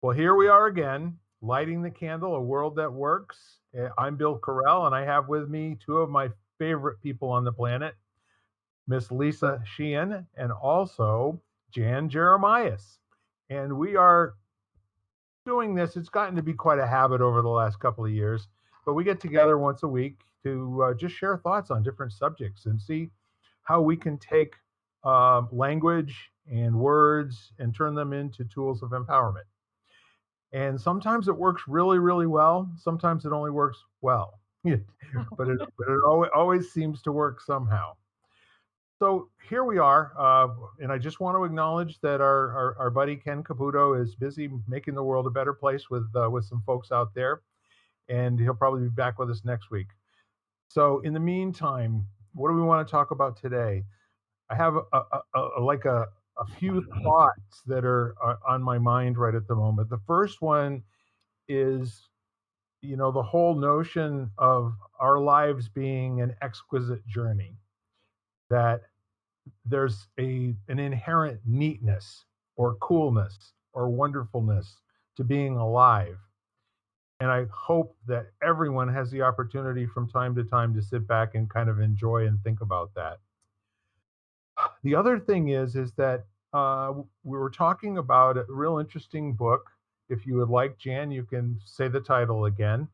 Well, here we are again, lighting the candle, a world that works. I'm Bill Carell, and I have with me two of my favorite people on the planet, Miss Lisa Sheehan and also Jan Jeremias. And we are doing this. It's gotten to be quite a habit over the last couple of years, but we get together once a week to just share thoughts on different subjects and see how we can take language and words and turn them into tools of empowerment. And sometimes it works really, really well. Sometimes it only works well, but it always seems to work somehow. So here we are, and I just want to acknowledge that our buddy Ken Caputo is busy making the world a better place with some folks out there, and he'll probably be back with us next week. So in the meantime, what do we want to talk about today? I have a few thoughts that are on my mind right at the moment. The first one is, the whole notion of our lives being an exquisite journey, that there's an inherent neatness or coolness or wonderfulness to being alive. And I hope that everyone has the opportunity from time to time to sit back and kind of enjoy and think about that. The other thing is that we were talking about a real interesting book. If you would like, Jan, you can say the title again.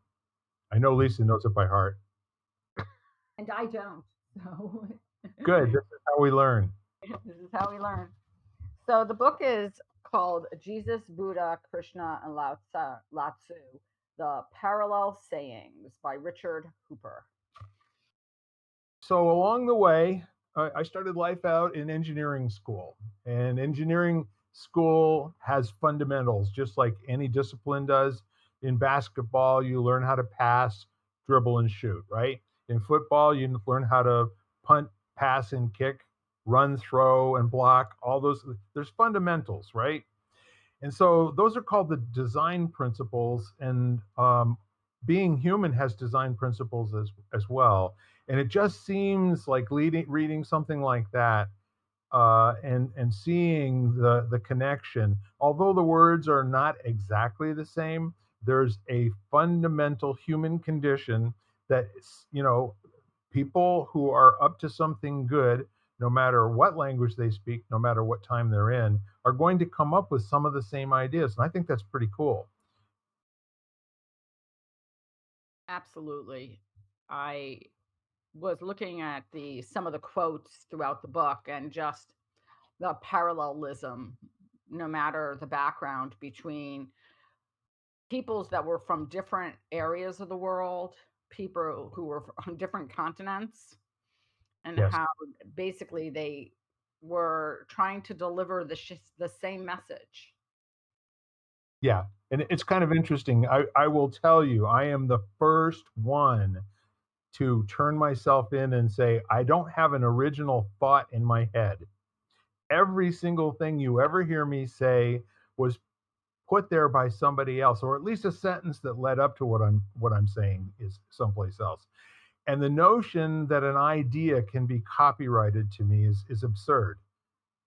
I know Lisa knows it by heart. And I don't. So Good. This is how we learn. this is how we learn. So the book is called Jesus, Buddha, Krishna, and Lao Tzu, The Parallel Sayings by Richard Hooper. So along the way, I started life out in engineering school, and engineering school has fundamentals, just like any discipline does. In basketball, you learn how to pass, dribble, and shoot, right? In football, you learn how to punt, pass, and kick, run, throw, and block. All those, there's fundamentals, right? And so those are called the design principles. And being human has design principles as well. And it just seems like reading something like that and seeing the connection. Although the words are not exactly the same, there's a fundamental human condition that people who are up to something good, no matter what language they speak, no matter what time they're in, are going to come up with some of the same ideas. And I think that's pretty cool. Absolutely. I was looking at the some of the quotes throughout the book and just the parallelism, no matter the background, between peoples that were from different areas of the world, people who were on different continents, and Yes. how basically they were trying to deliver the same message. Yeah. And it's kind of interesting. I will tell you, I am the first one to turn myself in and say, I don't have an original thought in my head. Every single thing you ever hear me say was put there by somebody else, or at least a sentence that led up to what I'm saying is someplace else. And the notion that an idea can be copyrighted to me is absurd.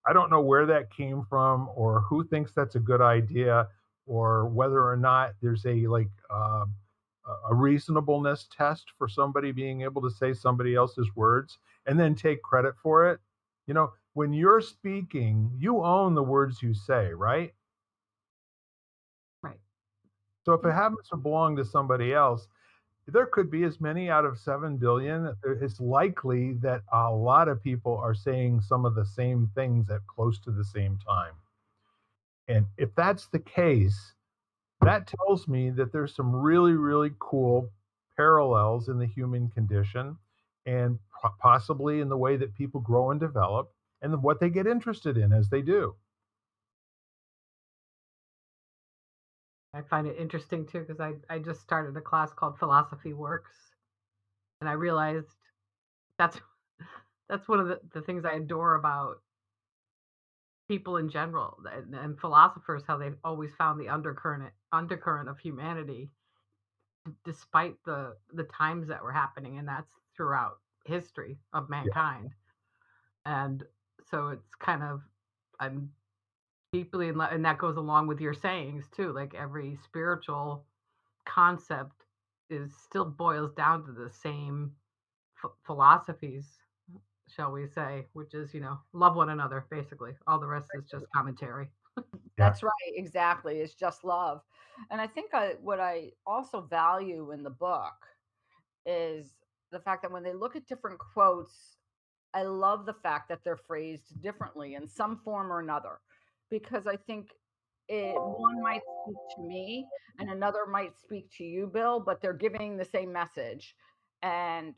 I don't know where that came from or who thinks that's a good idea or whether or not there's a reasonableness test for somebody being able to say somebody else's words and then take credit for it. When you're speaking, you own the words you say, right? Right. So if it happens to belong to somebody else, there could be as many out of 7 billion. It's likely that a lot of people are saying some of the same things at close to the same time. And if that's the case, that tells me that there's some really, really cool parallels in the human condition and possibly in the way that people grow and develop and what they get interested in as they do. I find it interesting too because I just started a class called Philosophy Works, and I realized that's that's one of the things I adore about people in general and philosophers, how they've always found the undercurrent of humanity despite the times that were happening, and that's throughout history of Yeah. mankind. And so it's kind of, I'm deeply, and that goes along with your sayings too. Like every spiritual concept is still boils down to the same philosophies, shall we say, which is, love one another, basically. All the rest is just commentary. Yeah. That's right, exactly. It's just love. And I think what I also value in the book is the fact that when they look at different quotes, I love the fact that they're phrased differently in some form or another, because I think one might speak to me and another might speak to you, Bill, but they're giving the same message. And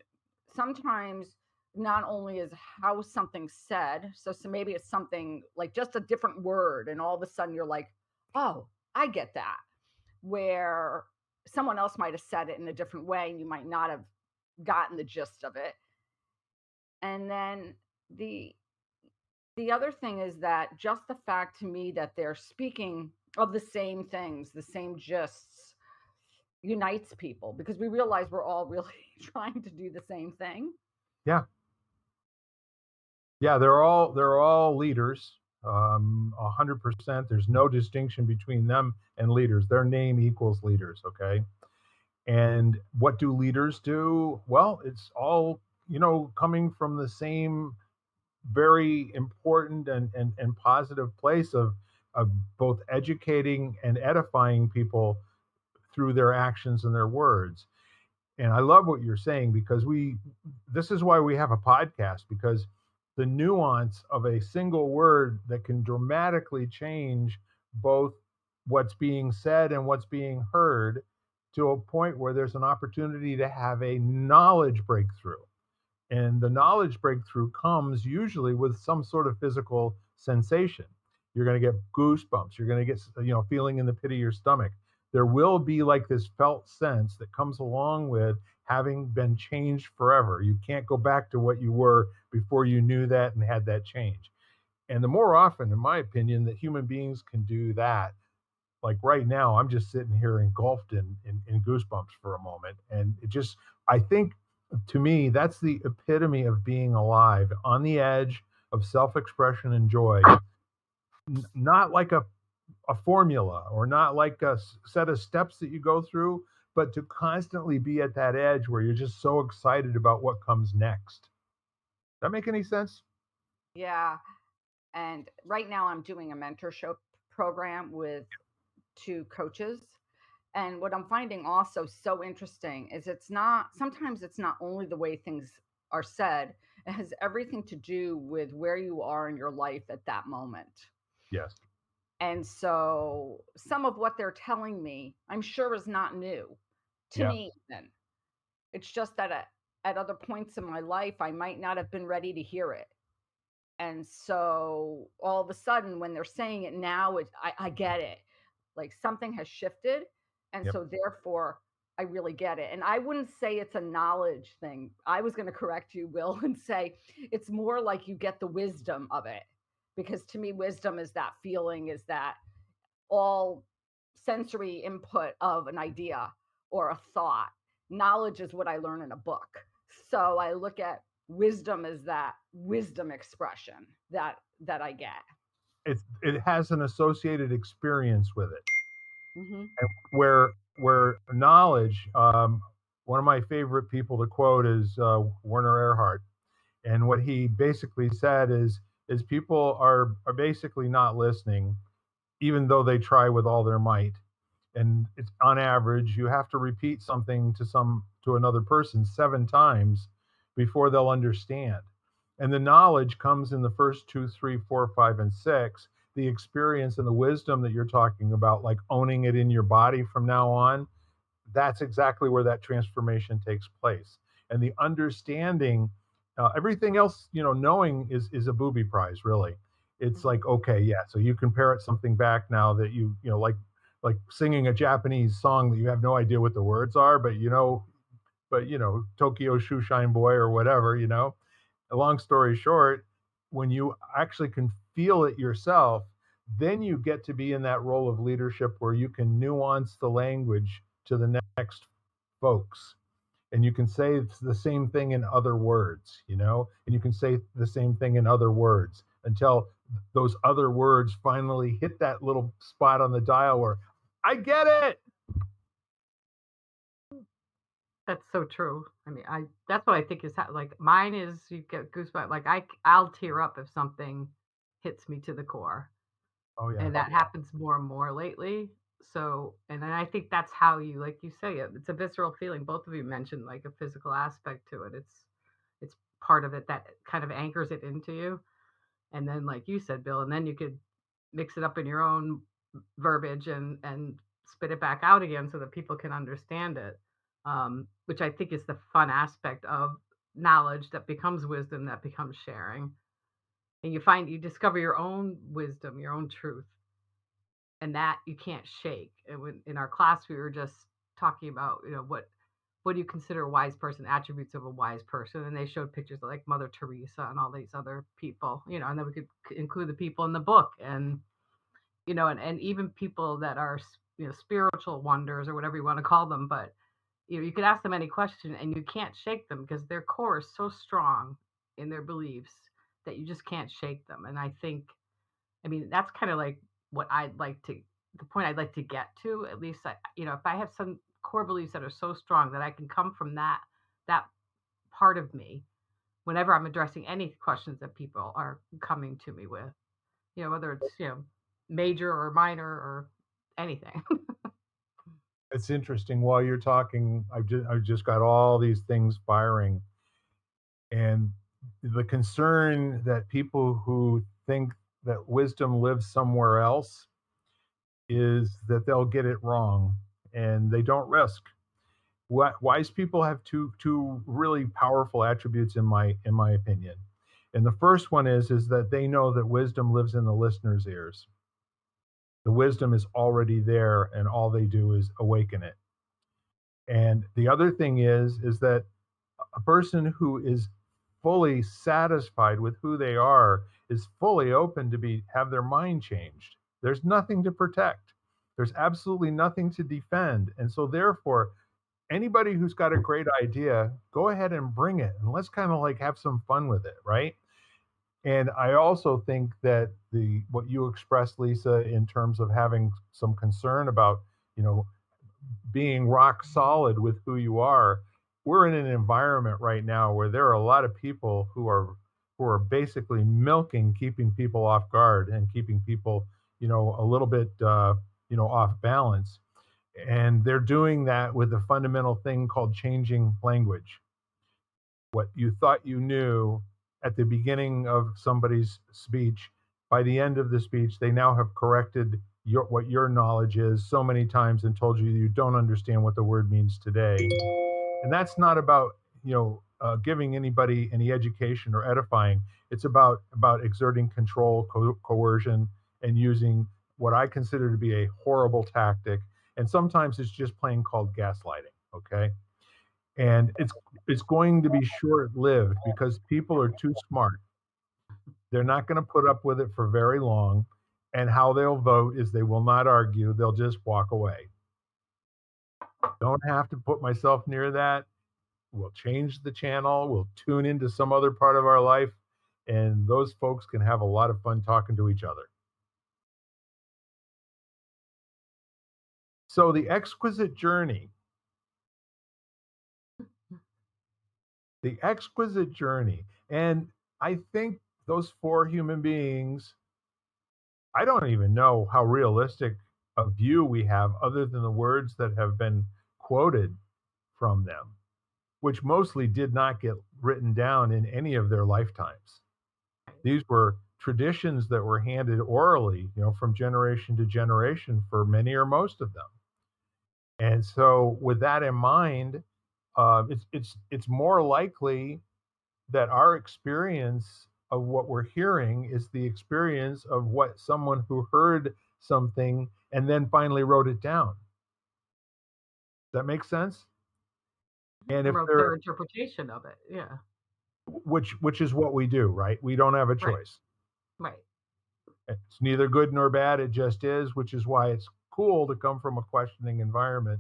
sometimes not only is how something's said, so maybe it's something like just a different word, and all of a sudden you're like, oh, I get that. Where someone else might have said it in a different way and you might not have gotten the gist of it. And then the the other thing is that just the fact to me that they're speaking of the same things, the same gists, unites people because we realize we're all really trying to do the same thing. Yeah. Yeah, they're all leaders. 100%. There's no distinction between them and leaders. Their name equals leaders. Okay. And what do leaders do? Well, it's all, coming from the same very important and positive place of both educating and edifying people through their actions and their words. And I love what you're saying because this is why we have a podcast, because the nuance of a single word that can dramatically change both what's being said and what's being heard, to a point where there's an opportunity to have a knowledge breakthrough. And the knowledge breakthrough comes usually with some sort of physical sensation. You're going to get goosebumps. You're going to get, feeling in the pit of your stomach. There will be like this felt sense that comes along with having been changed forever. You can't go back to what you were before you knew that and had that change. And the more often, in my opinion, that human beings can do that, like right now, I'm just sitting here engulfed in goosebumps for a moment. And I think, to me, that's the epitome of being alive, on the edge of self expression and joy. Not like a formula or not like a set of steps that you go through, but to constantly be at that edge where you're just so excited about what comes next. Does that make any sense? Yeah. And right now I'm doing a mentorship program with two coaches. And what I'm finding also so interesting is sometimes it's not only the way things are said, it has everything to do with where you are in your life at that moment. Yes. And so some of what they're telling me, I'm sure is not new to Yeah. me even. It's just that at other points in my life, I might not have been ready to hear it. And so all of a sudden, when they're saying it now, I get it. Like something has shifted. And Yep. so therefore, I really get it. And I wouldn't say it's a knowledge thing. I was going to correct you, Will, and say it's more like you get the wisdom of it. Because to me, wisdom is that feeling, is that all sensory input of an idea or a thought. Knowledge is what I learn in a book. So I look at wisdom as that wisdom expression that I get. It has an associated experience with it. Mm-hmm. And where knowledge, one of my favorite people to quote is Werner Erhard. And what he basically said is people are basically not listening, even though they try with all their might. And it's on average, you have to repeat something to another person 7 times before they'll understand. And the knowledge comes in the first two, three, four, five, and six. The experience and the wisdom that you're talking about, like owning it in your body from now on, that's exactly where that transformation takes place. And the understanding, everything else, knowing is a booby prize, really. It's Mm-hmm. like, okay, yeah, so you can parrot something back now that like singing a Japanese song that you have no idea what the words are, but Tokyo Shoeshine Boy or whatever. A long story short, when you actually can feel it yourself, then you get to be in that role of leadership where you can nuance the language to the next folks. And you can say the same thing in other words, and you can say the same thing in other words until those other words finally hit that little spot on the dial where I get it. That's so true. I mean, I that's what I think is like mine is you get goosebumps. Like I'll tear up if something hits me to the core, Oh yeah. and that happens more and more lately. So, and then I think that's how you, like you say, it's a visceral feeling. Both of you mentioned like a physical aspect to it. It's part of it that kind of anchors it into you. And then, like you said, Bill, and then you could mix it up in your own verbiage and spit it back out again so that people can understand it, which I think is the fun aspect of knowledge that becomes wisdom, that becomes sharing. And you discover your own wisdom, your own truth, and that you can't shake. And when in our class we were just talking about, what do you consider a wise person, attributes of a wise person, and they showed pictures of like Mother Teresa and all these other people, and then we could include the people in the book, and and even people that are spiritual wonders or whatever you want to call them, but you could ask them any question and you can't shake them because their core is so strong in their beliefs that you just can't shake them. And I mean, that's kind of like what the point I'd like to get to. At least, if I have some core beliefs that are so strong that I can come from that part of me whenever I'm addressing any questions that people are coming to me with, whether it's major or minor or anything. It's interesting. While you're talking, I've just got all these things firing, and the concern that people who think that wisdom lives somewhere else is that they'll get it wrong, and they don't risk. Wise people have two really powerful attributes in my opinion. And the first one is that they know that wisdom lives in the listener's ears. The wisdom is already there, and all they do is awaken it. And the other thing is that a person who is fully satisfied with who they are is fully open to be have their mind changed. There's nothing to protect. There's absolutely nothing to defend. And so therefore, anybody who's got a great idea, go ahead and bring it and let's kind of like have some fun with it, right? And I also think that the what you expressed, Lisa, in terms of having some concern about, you know, being rock solid with who you are. We're in an environment right now where there are a lot of people who are basically milking, keeping people off guard and keeping people, a little bit, off balance. And they're doing that with a fundamental thing called changing language. What you thought you knew at the beginning of somebody's speech, by the end of the speech, they now have corrected what your knowledge is so many times and told you don't understand what the word means today. And that's not about giving anybody any education or edifying. It's about exerting control, coercion, and using what I consider to be a horrible tactic. And sometimes it's just plain called gaslighting. Okay, and it's going to be short lived because people are too smart. They're not going to put up with it for very long. And how they'll vote is they will not argue, they'll just walk away. Don't have to put myself near that. We'll change the channel, we'll tune into some other part of our life, and those folks can have a lot of fun talking to each other. So, the exquisite journey, and I think those four human beings, I don't even know how realistic a view we have other than the words that have been quoted from them, which mostly did not get written down in any of their lifetimes. These were traditions that were handed orally, from generation to generation for many or most of them. And so, with that in mind, it's more likely that our experience of what we're hearing is the experience of what someone who heard something and then finally wrote it down. Does that make sense? And if Wrote they're their interpretation of it. Yeah. which is what we do, right? We don't have a Right. choice. Right. It's neither good nor bad, it just is, which is why it's cool to come from a questioning environment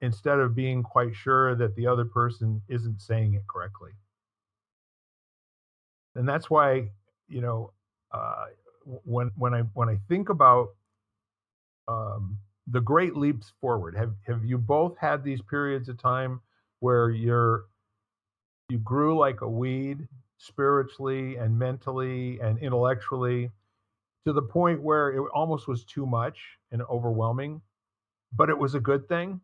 instead of being quite sure that the other person isn't saying it correctly. And that's why, you know, uh, when I think about the great leaps forward, have you both had these periods of time where you grew like a weed spiritually and mentally and intellectually to the point where it almost was too much and overwhelming, but it was a good thing?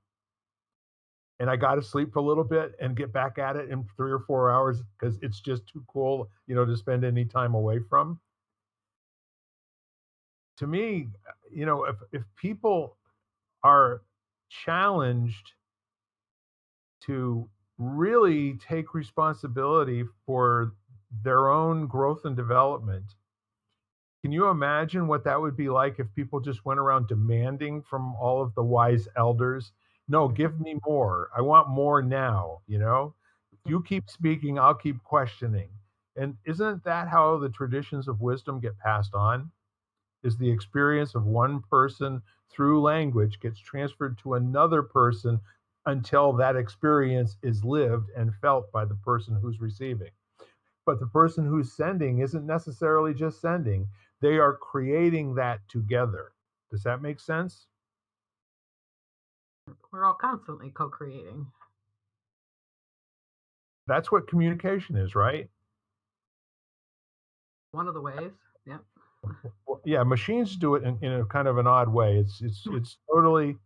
And I got to sleep for a little bit and get back at it in 3 or 4 hours because it's just too cool, to spend any time away from. To me, if people are challenged to really take responsibility for their own growth and development, can you imagine what that would be like if people just went around demanding from all of the wise elders, no, give me more. I want more now, You keep speaking, I'll keep questioning. And isn't that how the traditions of wisdom get passed on? Is the experience of one person through language gets transferred to another person until that experience is lived and felt by the person who's receiving. But the person who's sending isn't necessarily just sending, they are creating that together. Does that make sense? We're all constantly co-creating. That's what communication is, right? One of the ways. Yeah. Well, yeah, machines do it in a kind of an odd way. It's totally,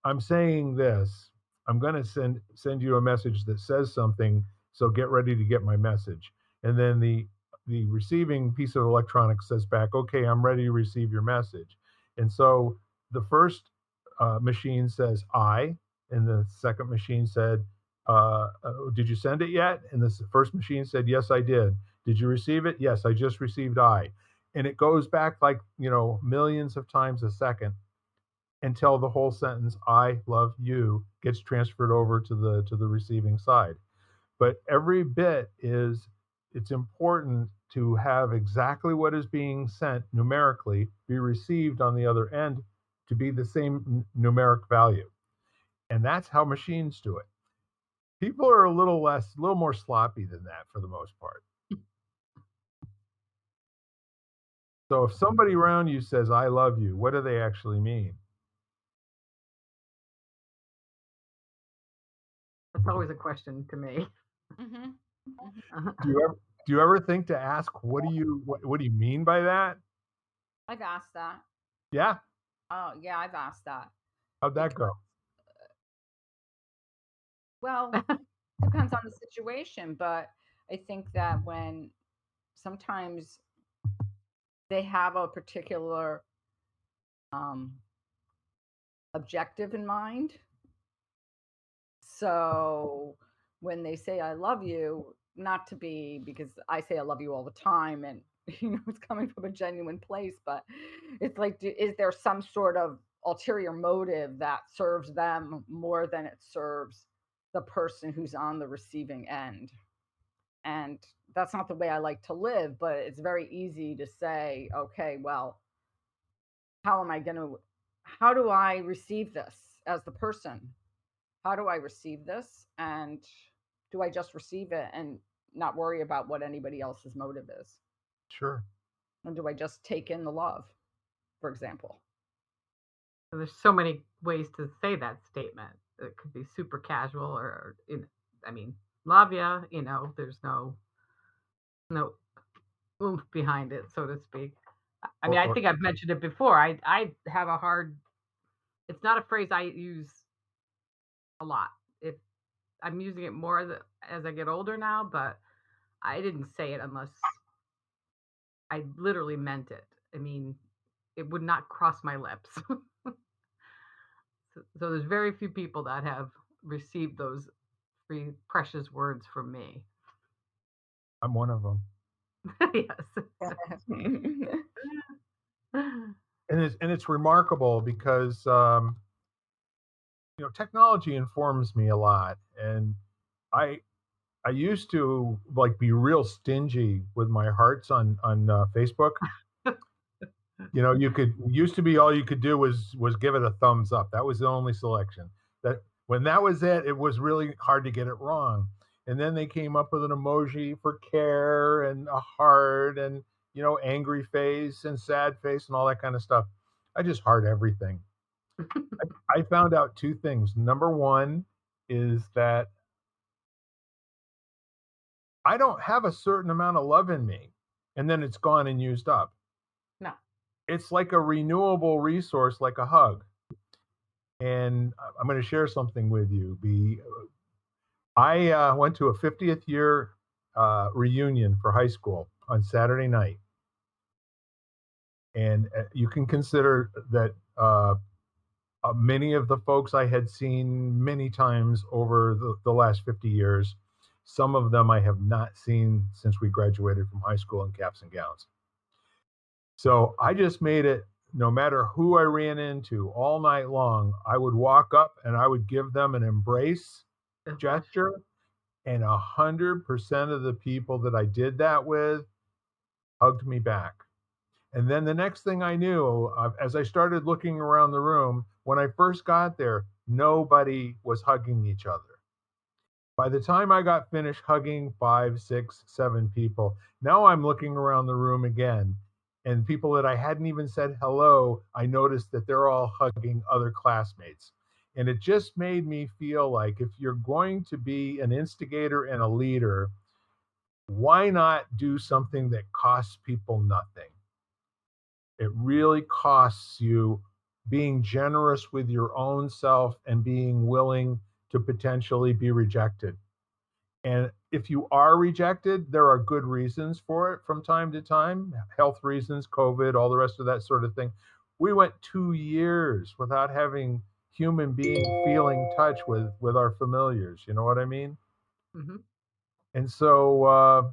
I'm saying this. I'm going to send you a message that says something, so get ready to get my message. And then the receiving piece of electronics says back, okay, I'm ready to receive your message. And so the first machine says I, and the second machine said, did you send it yet? And the first machine said, yes, I did. Did you receive it? Yes, I just received I. And it goes back like, millions of times a second until the whole sentence "I love you" gets transferred over to the receiving side. But every bit it's important to have exactly what is being sent numerically be received on the other end to be the same numeric value. And that's how machines do it. People are a little more sloppy than that for the most part. So if somebody around you says "I love you," what do they actually mean? That's always a question to me. Mm-hmm. Mm-hmm. Do you ever do you ever think to ask what do you mean by that? I've asked that. Yeah, Oh, yeah, I've asked that how'd that because, go? well, depends on the situation, but I think that when sometimes they have a particular um, objective in mind. So when they say I love you, not to be because I say I love you all the time and it's coming from a genuine place, but it's like is there some sort of ulterior motive that serves them more than it serves the person who's on the receiving end? And that's not the way I like to live, but it's very easy to say, okay, well, how am I going to how do I receive this as the person? How do I receive this? And do I just receive it and not worry about what anybody else's motive is? Sure. Mm. And do I just take in the love, for example? So there's so many ways to say that statement. It could be super casual I mean, love ya, there's no oomph behind it, so to speak. I mean, I Or think I've mentioned it before. I have a hard it's not a phrase I use a lot. If I'm using it more as I get older now, but I didn't say it unless I literally meant it. I mean, it would not cross my lips. So there's very few people that have received those three precious words from me. I'm one of them. Yes. And it's remarkable because technology informs me a lot, and I I used to like be real stingy with my hearts on Facebook. You could used to be all you could do was give it a thumbs up. That was the only selection. That when that was it, it was really hard to get it wrong. And then they came up with an emoji for care and a heart and angry face and sad face and all that kind of stuff. I just heart everything. I found out two things. Number one is that I don't have a certain amount of love in me and then it's gone and used up. No. It's like a renewable resource, like a hug. And I'm going to share something with you. I went to a 50th year reunion for high school on Saturday night. And you can consider that many of the folks I had seen many times over the last 50 years. Some of them I have not seen since we graduated from high school in caps and gowns. So I just made it, no matter who I ran into all night long, I would walk up and I would give them an embrace gesture. And 100% of the people that I did that with hugged me back. And then the next thing I knew, as I started looking around the room, when I first got there, nobody was hugging each other. By the time I got finished hugging 5, 6, 7 people, now I'm looking around the room again. And people that I hadn't even said hello, I noticed that they're all hugging other classmates. And it just made me feel like if you're going to be an instigator and a leader, why not do something that costs people nothing? It really costs you being generous with your own self and being willing to potentially be rejected. And if you are rejected, there are good reasons for it from time to time, health reasons, COVID, all the rest of that sort of thing. We went 2 years without having human being feeling touch with our familiars. You know what I mean? Mm-hmm. And so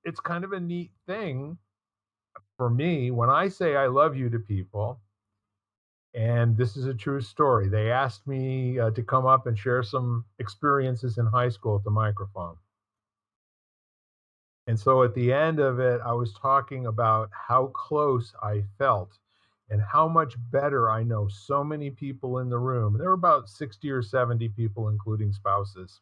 it's kind of a neat thing for me when I say I love you to people. And this is a true story. They asked me to come up and share some experiences in high school at the microphone. And so at the end of it, I was talking about how close I felt and how much better I know so many people in the room. There were about 60 or 70 people, including spouses.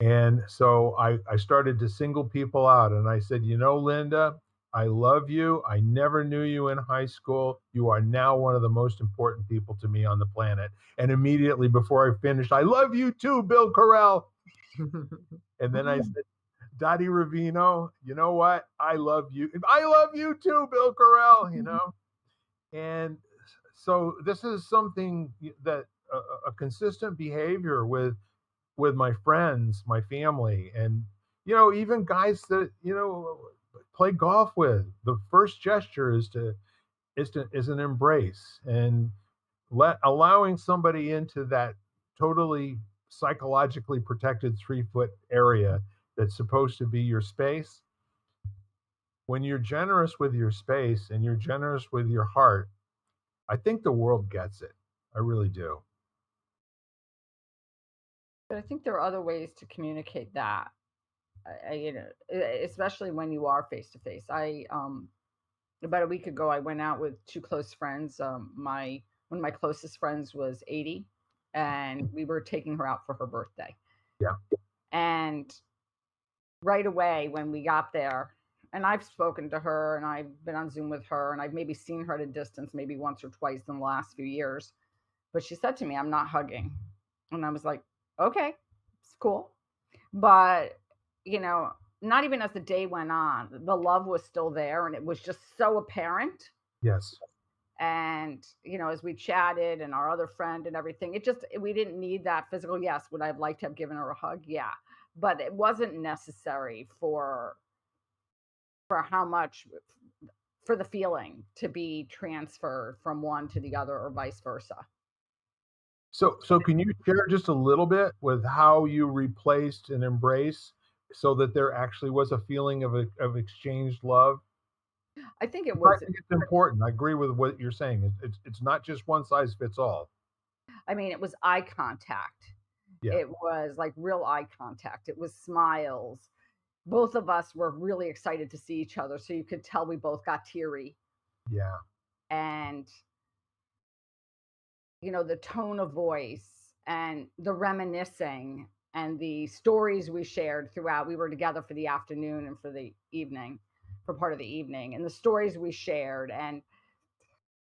And so I started to single people out and I said, Linda, I love you. I never knew you in high school. You are now one of the most important people to me on the planet. And immediately before I finished, I love you too, Bill Carell. And then I said, Dottie Ravino, you know what? I love you. I love you too, Bill Carell. And so this is something that a consistent behavior with my friends, my family, and even guys that play golf with. The first gesture is an embrace and allowing somebody into that totally psychologically protected 3-foot area that's supposed to be your space. When you're generous with your space and you're generous with your heart, I think the world gets it. I really do. But I think there are other ways to communicate that. Especially when you are face to face. About a week ago, I went out with two close friends. One of my closest friends was 80, and we were taking her out for her birthday. Yeah. And right away when we got there, and I've spoken to her, and I've been on Zoom with her, and I've maybe seen her at a distance, maybe once or twice in the last few years. But she said to me, "I'm not hugging," and I was like, "Okay, it's cool." But you know, not even as the day went on, the love was still there, and it was just so apparent. Yes. And as we chatted and our other friend and everything, we didn't need that physical. Yes, would I have liked to have given her a hug? Yeah, but it wasn't necessary for how much, for the feeling to be transferred from one to the other or vice versa. So can you share just a little bit with how you replaced an embrace so that there actually was a feeling of exchanged love? I think it I was, think it's important. I agree with what you're saying. It's not just one size fits all. I mean, it was eye contact. Yeah. It was like real eye contact. It was smiles. Both of us were really excited to see each other, so you could tell we both got teary. Yeah. And the tone of voice and the reminiscing and the stories we shared throughout. We were together for the afternoon and for the evening, for part of the evening, and the stories we shared, and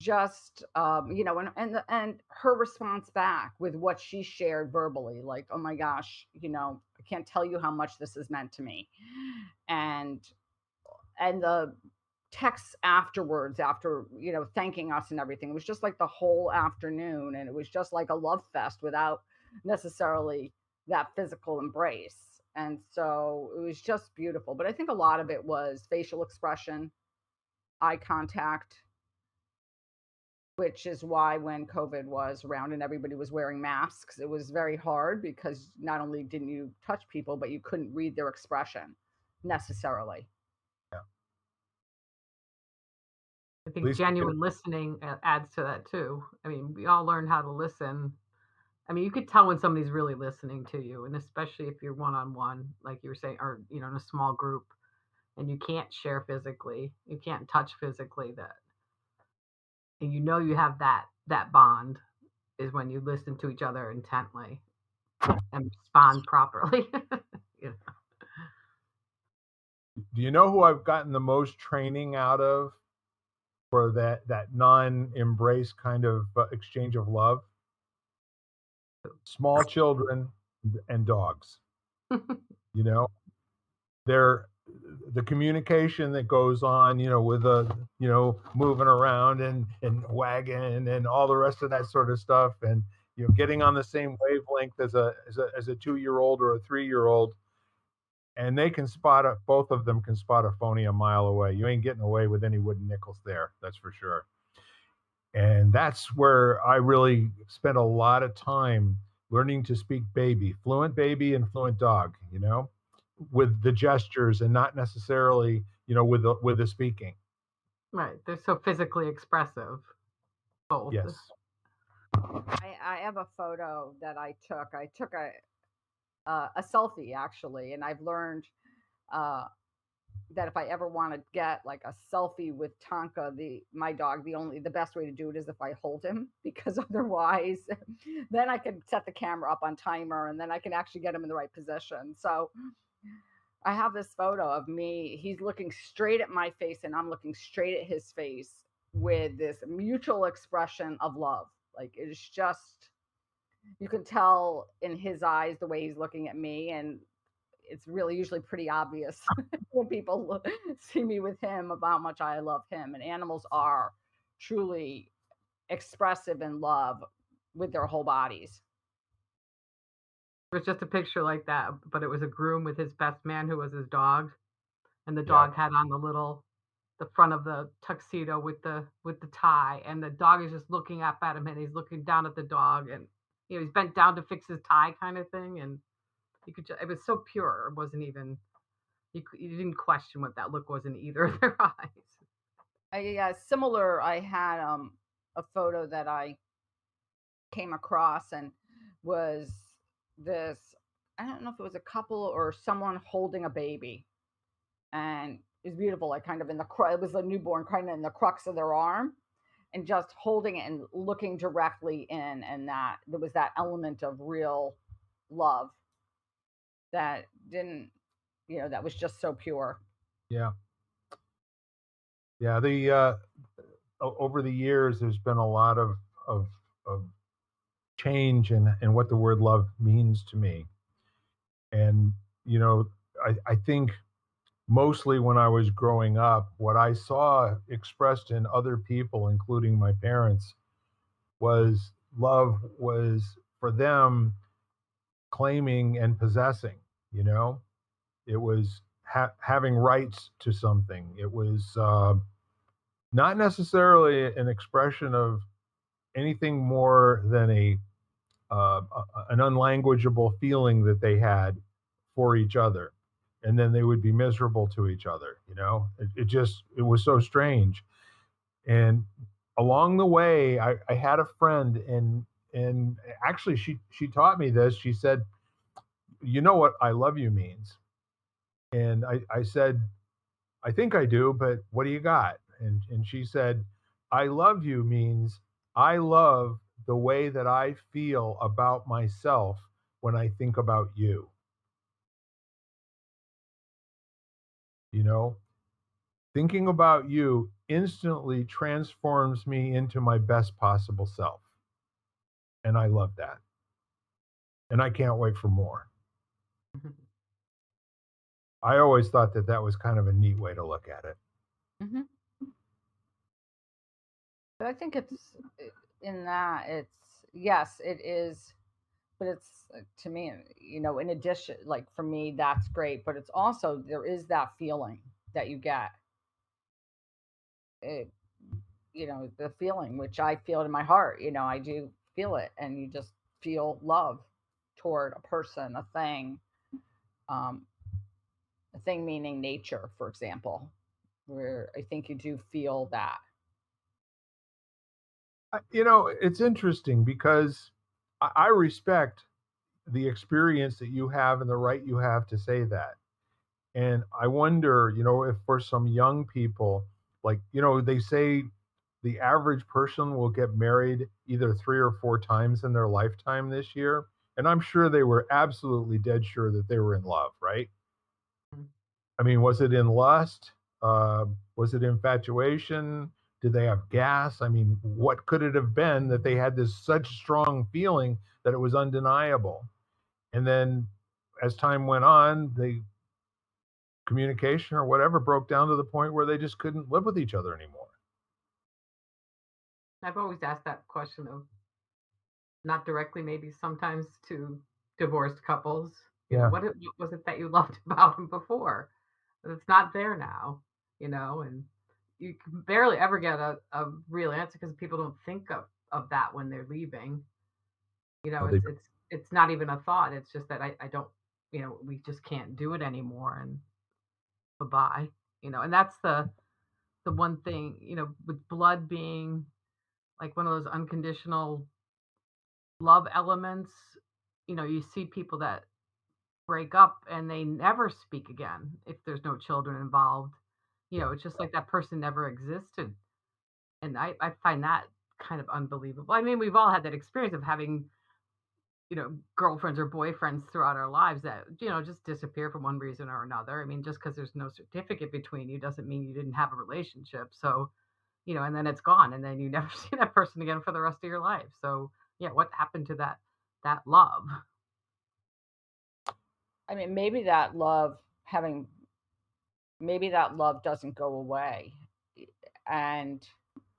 just and her response back with what she shared verbally, like, oh my gosh, I can't tell you how much this has meant to me. And and the texts afterwards, after thanking us and everything, it was just like the whole afternoon, and it was just like a love fest without necessarily that physical embrace. And so it was just beautiful, but I think a lot of it was facial expression, eye contact, which is why when COVID was around and everybody was wearing masks, it was very hard because not only didn't you touch people, but you couldn't read their expression necessarily. Yeah. I think Lisa, genuine listening adds to that too. I mean, we all learn how to listen. I mean, you could tell when somebody's really listening to you, and especially if you're one on one, like you were saying, or in a small group, and you can't share physically, you can't touch physically. That, and you have that bond is when you listen to each other intently and respond properly. you know. do you know who I've gotten the most training out of for that non-embrace kind of exchange of love? Small children and dogs. You know, they're the communication that goes on, with moving around and wagging and all the rest of that sort of stuff, and getting on the same wavelength as a 2-year-old or a 3-year-old, and they can both of them can spot a phony a mile away. You ain't getting away with any wooden nickels there, that's for sure. And that's where I really spent a lot of time learning to speak baby and fluent dog, with the gestures and not necessarily, with the speaking. Right. They're so physically expressive, both. Yes. I have a photo that I took. I took a selfie actually, and I've learned uh, that if I ever want to get like a selfie with Tonka, my dog, the best way to do it is if I hold him, because otherwise, then I can set the camera up on timer, and then I can actually get him in the right position. So I have this photo of me. He's looking straight at my face, and I'm looking straight at his face with this mutual expression of love. Like, it's just, you can tell in his eyes the way he's looking at me, and it's really usually pretty obvious when people see me with him about how much I love him. And animals are truly expressive in love with their whole bodies. It was just a picture like that, but it was a groom with his best man who was his dog, and the Yeah. dog had on the front of the tuxedo with the tie, and the dog is just looking up at him, and he's looking down at the dog, and he's bent down to fix his tie, kind of thing, and it was so pure. It wasn't even you didn't question what that look was in either of their eyes. Similar. I had a photo that I came across, and was this, I don't know if it was a couple or someone holding a baby, and it was beautiful, like kind of it was a newborn kind of in the crux of their arm, and just holding it and looking directly in, and that there was that element of real love that didn't, that was just so pure. Yeah. Yeah. Over the years, there's been a lot of change in what the word love means to me. And, I think mostly when I was growing up, what I saw expressed in other people, including my parents, was love was for them claiming and possessing. It was having rights to something. It was not necessarily an expression of anything more than an unlanguageable feeling that they had for each other, and then they would be miserable to each other. It was so strange. And along the way, I had a friend, and actually she taught me this. She said, "You know what I love you means?" And I said, "I think I do, but what do you got?" And she said, "I love you means I love the way that I feel about myself when I think about you." You know, Thinking about you instantly transforms me into my best possible self. And I love that. And I can't wait for more. I always thought that that was kind of a neat way to look at it. Hmm. But I think it's in that yes, it is, but it's to me, in addition, like for me, that's great, but it's also there is that feeling that you get, it, the feeling which I feel in my heart, I do feel it, and you just feel love toward a person, um, a thing meaning nature, for example, where I think you do feel that. It's interesting because I respect the experience that you have and the right you have to say that. And I wonder, if for some young people, like, they say the average person will get married either 3 or 4 times in their lifetime this year. And I'm sure they were absolutely dead sure that they were in love, right? I mean, was it in lust? Was it infatuation? Did they have gas? I mean, what could it have been that they had this such strong feeling that it was undeniable? And then as time went on, the communication or whatever broke down to the point where they just couldn't live with each other anymore. I've always asked that question of not directly, maybe sometimes to divorced couples. Yeah. What was it that you loved about him before? It's not there now, and you can barely ever get a real answer because people don't think of that when they're leaving. No, It's not even a thought. It's just that I don't, we just can't do it anymore, and bye bye. And that's the one thing, with blood being like one of those unconditional love elements. You see people that break up and they never speak again if there's no children involved. It's just like that person never existed. And I find that kind of unbelievable. I mean, we've all had that experience of having, girlfriends or boyfriends throughout our lives that, just disappear for one reason or another. I mean, just because there's no certificate between you doesn't mean you didn't have a relationship. So, and then it's gone and then you never see that person again for the rest of your life. So, yeah, what happened to that love? I mean, having maybe that love doesn't go away. And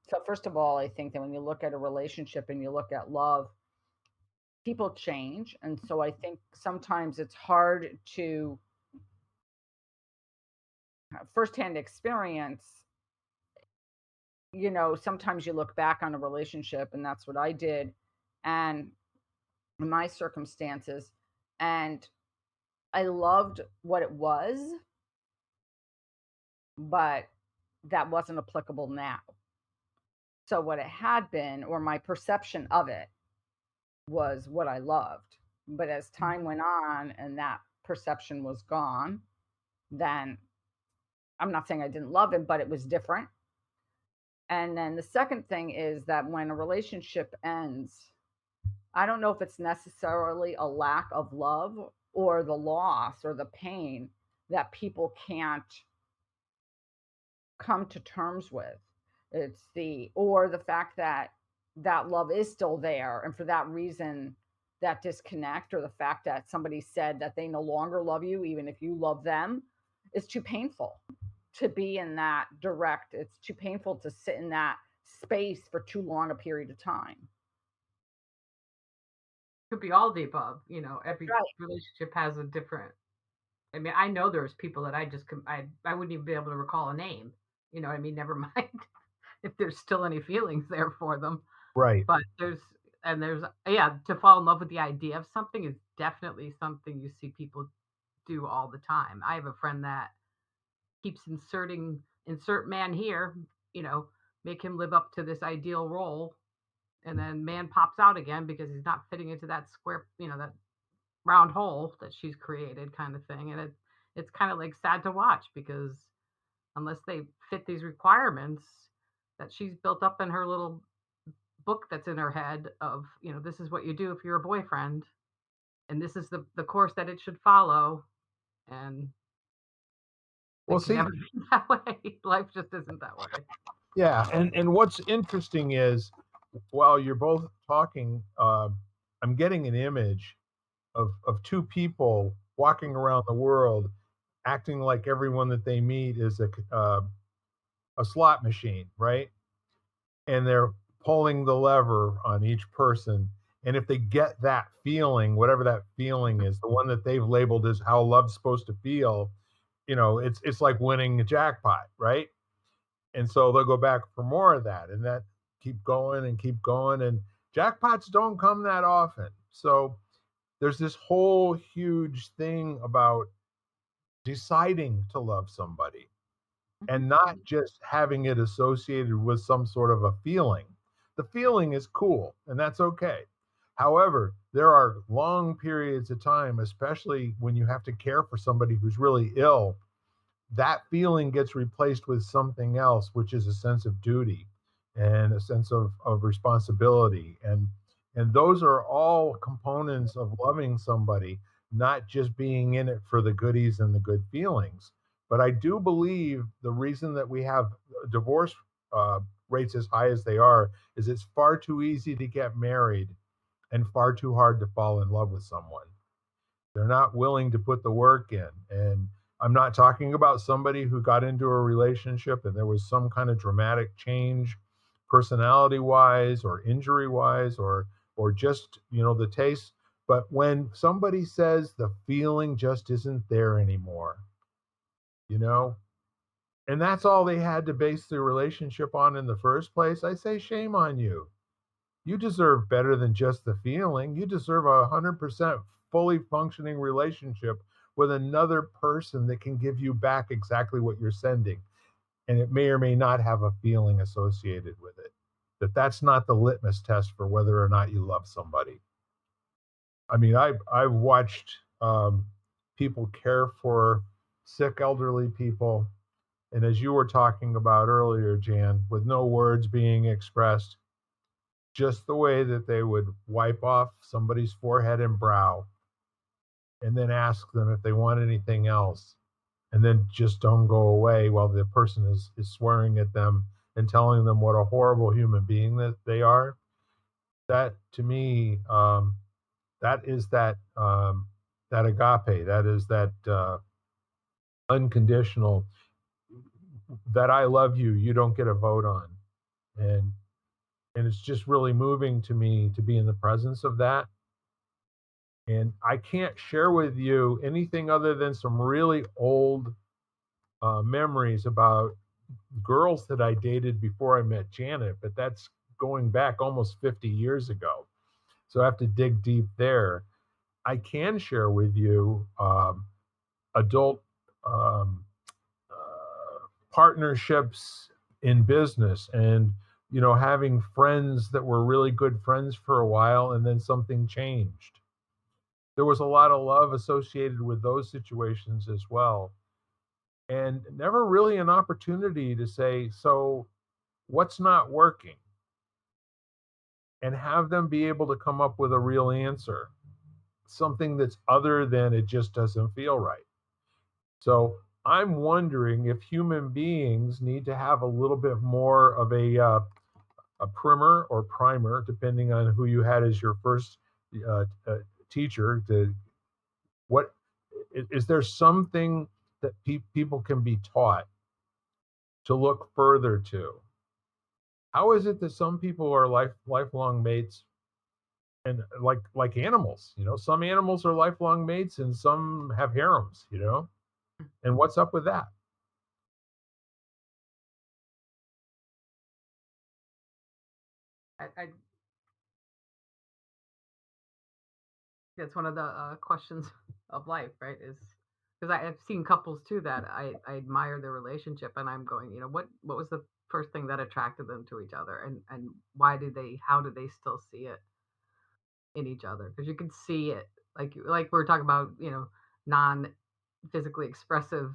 so, first of all, I think that when you look at a relationship and you look at love, people change. And so I think sometimes it's hard to firsthand experience. Sometimes you look back on a relationship, and that's what I did. And in my circumstances, and I loved what it was, but that wasn't applicable now. So what it had been, or my perception of it, was what I loved. But as time went on and that perception was gone, then I'm not saying I didn't love him, but it was different. And then the second thing is that when a relationship ends, I don't know if it's necessarily a lack of love or the loss or the pain that people can't come to terms with. Or the fact that that love is still there, and for that reason, that disconnect, or the fact that somebody said that they no longer love you even if you love them, is too painful to be in that direct. It's too painful to sit in that space for too long a period of time. Could be all the above. That's Every right. relationship has a different. I mean, I know there's people that I wouldn't even be able to recall a name. What I mean? Never mind if there's still any feelings there for them. right. But there's yeah, to fall in love with the idea of something is definitely something you see people do all the time. I have a friend that keeps insert man here, you know, make him live up to this ideal role, and then man pops out again because he's not fitting into that square, that round hole that she's created, kind of thing. And it's kind of like sad to watch because unless they fit these requirements that she's built up in her little book that's in her head of, this is what you do if you're a boyfriend, and this is the course that it should follow. And Well, It can see, never be that way. Life just isn't that way. yeah, and what's interesting is while you're both talking, I'm getting an image of two people walking around the world, acting like everyone that they meet is a slot machine, right? And they're pulling the lever on each person. And if they get that feeling, whatever that feeling is, the one that they've labeled as how love's supposed to feel, it's like winning a jackpot, right? And so they'll go back for more of that, and that keep going and keep going. And jackpots don't come that often. So there's this whole huge thing about deciding to love somebody and not just having it associated with some sort of a feeling. The feeling is cool, and that's okay. However, there are long periods of time, especially when you have to care for somebody who's really ill, that feeling gets replaced with something else, which is a sense of duty and a sense of responsibility. And those are all components of loving somebody, not just being in it for the goodies and the good feelings. But I do believe the reason that we have divorce uh, rates as high as they are is it's far too easy to get married and far too hard to fall in love with someone. They're not willing to put the work in. And I'm not talking about somebody who got into a relationship and there was some kind of dramatic change personality wise or injury wise or just, the taste. But when somebody says the feeling just isn't there anymore, you know, and that's all they had to base the relationship on in the first place, I say shame on you. You deserve better than just the feeling. You deserve 100% fully functioning relationship with another person that can give you back exactly what you're sending. And it may or may not have a feeling associated with it. That's not the litmus test for whether or not you love somebody. I mean, I've watched people care for sick elderly people, and as you were talking about earlier, Jan, with no words being expressed, just the way that they would wipe off somebody's forehead and brow and then ask them if they want anything else and then just don't go away while the person is swearing at them and telling them what a horrible human being that they are. That to me, that is that agape, that is that unconditional, that I love you, you don't get a vote on. and and it's just really moving to me to be in the presence of that. And I can't share with you anything other than some really old memories about girls that I dated before I met Janet, but that's going back almost 50 years ago. So I have to dig deep there. I can share with you adult um, partnerships in business and having friends that were really good friends for a while and then something changed. There was a lot of love associated with those situations as well. And never really an opportunity to say, so what's not working? And have them be able to come up with a real answer, something that's other than it just doesn't feel right. So I'm wondering if human beings need to have a little bit more of a primer or primer, depending on who you had as your first uh, uh, teacher. To what is there something that people can be taught to look further to? How is it that some people are lifelong mates and like animals? Some animals are lifelong mates and some have harems. And what's up with that? I That's one of the questions of life, right? Is because I've seen couples too that I admire their relationship, and I'm going, what was the first thing that attracted them to each other, and how do they still see it in each other? Because you can see it, like we were talking about, non physically expressive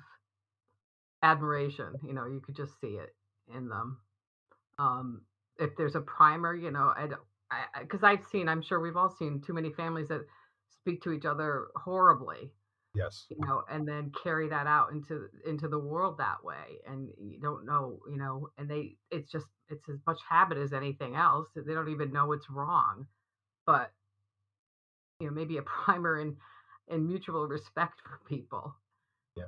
admiration. You could just see it in them. Um, if there's a primer, because I'm sure we've all seen too many families that speak to each other horribly. Yes. and then carry that out into the world that way. And you don't know, and it's as much habit as anything else. They don't even know it's wrong, but maybe a primer in mutual respect for people. Yeah.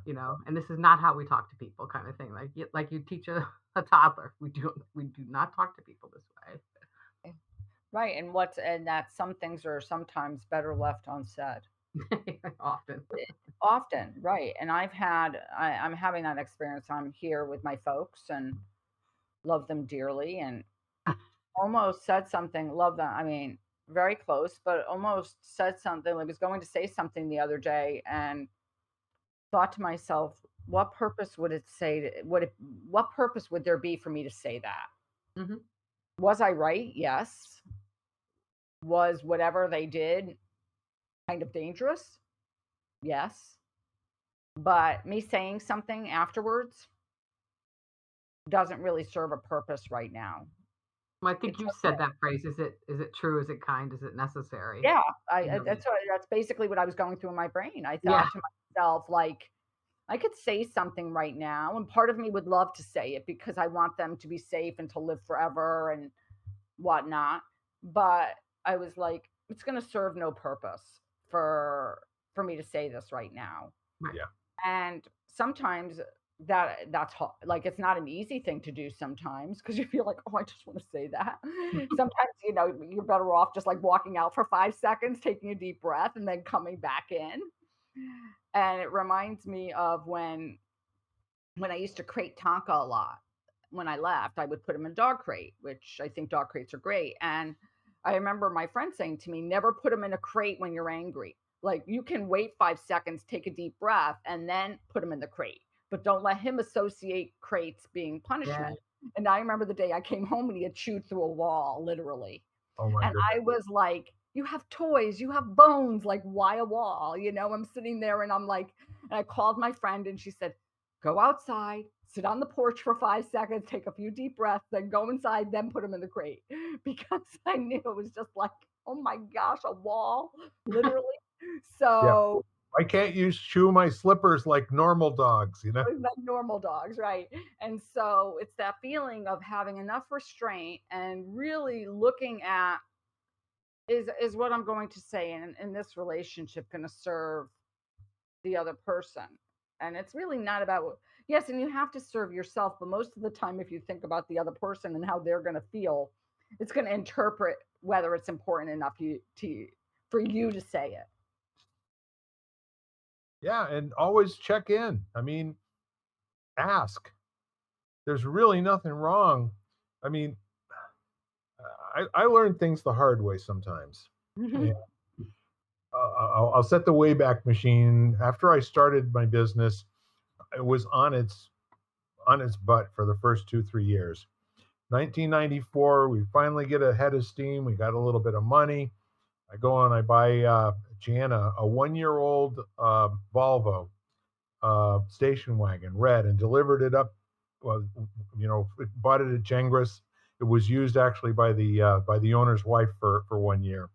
And this is not how we talk to people, kind of thing. Like you teach a toddler, we do not talk to people this Right. And that some things are sometimes better left unsaid. way. Often. Often, right. And I'm having that experience. I'm here with my folks and love them dearly and almost said something, love them. I mean, very close, but almost said something. I was going to say something the other day and thought to myself, what purpose would it say what purpose would there be for me to say that? Hmm. Was I right? Yes. Was whatever they did kind of dangerous? Yes. But me saying something afterwards doesn't really serve a purpose right now. Well, I think It's you okay. said that phrase. Is it true? Is it kind? Is it necessary? Yeah, You know, that's basically what I was going through in my brain. I yeah, thought to myself, like, I could say something right now, and part of me would love to say it because I want them to be safe and to live forever and whatnot. But I was like, it's going to serve no purpose for me to say this right now. right. Yeah. And sometimes like it's not an easy thing to do sometimes because you feel like, oh, I just want to say that. Sometimes, you're better off just like walking out for 5 seconds, taking a deep breath, and then coming back in. And it reminds me of when I used to crate Tonka a lot. When I left, I would put him in dog crate, which I think dog crates are great. And I remember my friend saying to me, never put him in a crate when you're angry. Like you can wait 5 seconds, take a deep breath, and then put him in the crate. But don't let him associate crates being Yeah. punishment. And I remember the day I came home and he had chewed through a wall, literally. Oh my And I goodness. was like, you have toys, you have bones, like, why a wall? I'm sitting there and I'm like, and I called my friend and she said, go outside, sit on the porch for 5 seconds, take a few deep breaths, then go inside, then put them in the crate. Because I knew it was just like, oh my gosh, a wall, literally. Yeah. So Why can't you chew my slippers like normal dogs? like normal dogs, right? And so it's that feeling of having enough restraint and really looking at is what I'm going to say in this relationship going to serve the other person. And it's really not about, yes, and you have to serve yourself, but most of the time, if you think about the other person and how they're going to feel, it's going to interpret whether it's important enough for you to say it. Yeah, and always check in. I mean, ask. There's really nothing wrong. I mean, I learn things the hard way sometimes. And I'll set the Wayback Machine. After I started my business, it was on its butt for the first 2 3 years. 1994, we finally get a head of steam. We got a little bit of money. I go and I buy Jan a 1 year old Volvo station wagon, red, and delivered it up. Well, bought it at Gengris. It was used actually by the owner's wife for 1 year.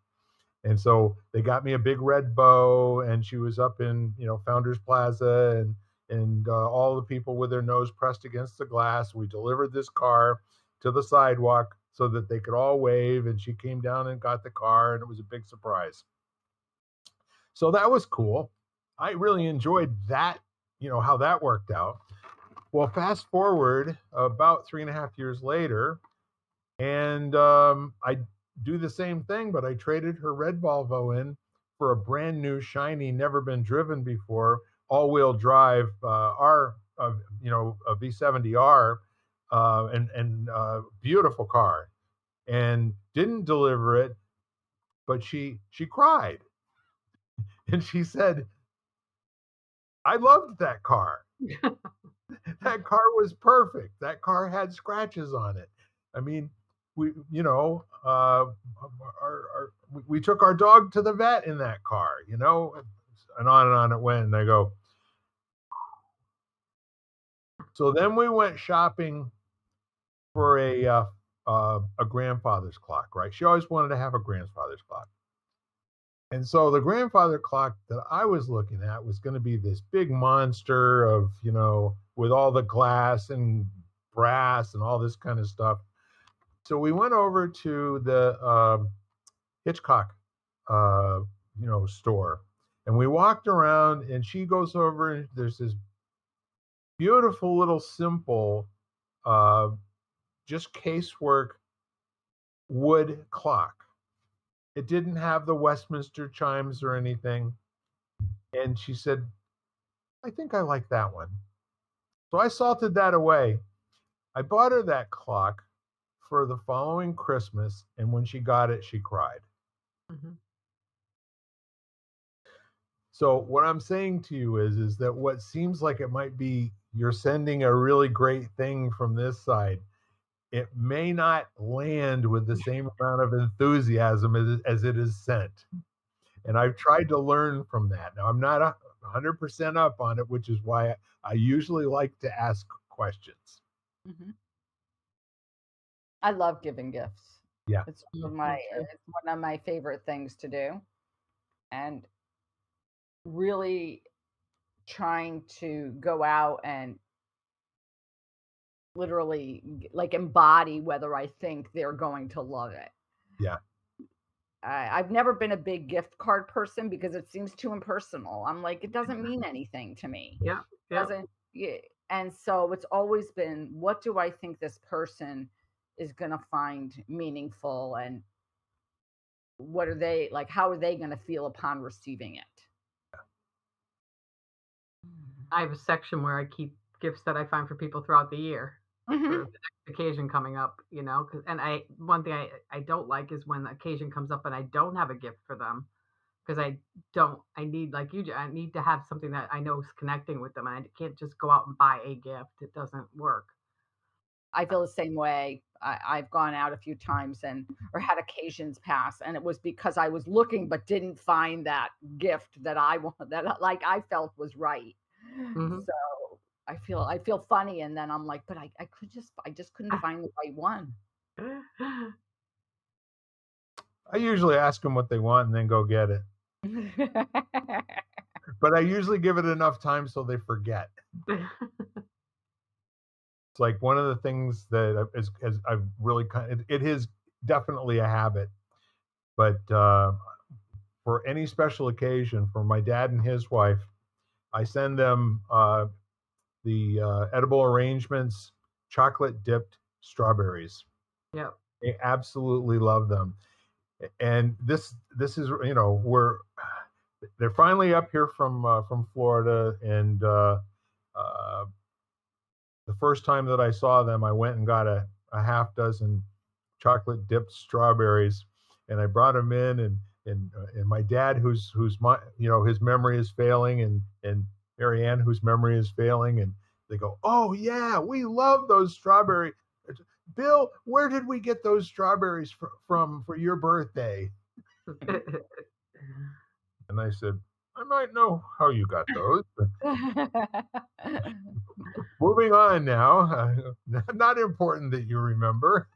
And so they got me a big red bow, and she was up in Founders Plaza, and all the people with their nose pressed against the glass. We delivered this car to the sidewalk so that they could all wave, and she came down and got the car, and it was a big surprise. So that was cool. I really enjoyed that, how that worked out. Well, fast forward about 3.5 years later, and I do the same thing, but I traded her red Volvo in for a brand new, shiny, never been driven before, all-wheel drive R, a V70R, and beautiful car. And didn't deliver it, but she cried and she said, "I loved that car. That car was perfect. That car had scratches on it. I mean, we, we took our dog to the vet in that car, and on it went. And I go, so then we went shopping for a grandfather's clock, right? She always wanted to have a grandfather's clock. And so the grandfather clock that I was looking at was going to be this big monster of, with all the glass and brass and all this kind of stuff. So we went over to the Hitchcock, uh, store, and we walked around. And she goes over, and there's this beautiful little simple, uh, just casework wood clock. It didn't have the Westminster chimes or anything. And she said, I think I like that one. So I salted that away. I bought her that clock for the following Christmas, and when she got it, she cried. Mhm. So what I'm saying to you is that what seems like it might be you're sending a really great thing from this side, it may not land with the same amount of enthusiasm as it is sent. And I've tried to learn from that. Now I'm not 100% up on it, which is why I usually like to ask questions. Mhm. I love giving gifts. Yeah. It's one of Me too. it's one of my favorite things to do, and really trying to go out and literally like embody whether I think they're going to love it. Yeah. I've never been a big gift card person because it seems too impersonal. I'm like, it doesn't mean anything to me. Yeah. It Yeah. doesn't. Yeah. And so it's always been, what do I think this person is going to find meaningful, and what are they like? How are they going to feel upon receiving it? I have a section where I keep gifts that I find for people throughout the year for Hmm. the next occasion coming up, and one thing I don't like is when the occasion comes up and I don't have a gift for them, because I need, like I need to have something that I know is connecting with them. And I can't just go out and buy a gift. It doesn't work. I feel the same way. I've gone out a few times and or had occasions pass, and it was because I was looking but didn't find that gift that I want, that like I felt was right. Hmm. So I feel funny, and then I'm like, but I just couldn't find the right one. I usually ask them what they want and then go get it. But I usually give it enough time so they forget. It's like one of the things that is I've really it is definitely a habit. But for any special occasion, for my dad and his wife, I send them the edible arrangements, chocolate dipped strawberries. Yep. They absolutely love them. And this is, they're finally up here from Florida. And uh, the first time that I saw them, I went and got a half dozen chocolate dipped strawberries, and I brought them in. And my dad, who's my, his memory is failing, and Marianne, whose memory is failing, and they go, oh yeah, we love those strawberries. Bill, where did we get those strawberries from for your birthday? And I said, I might know how you got those. Moving on now. Not important that you remember.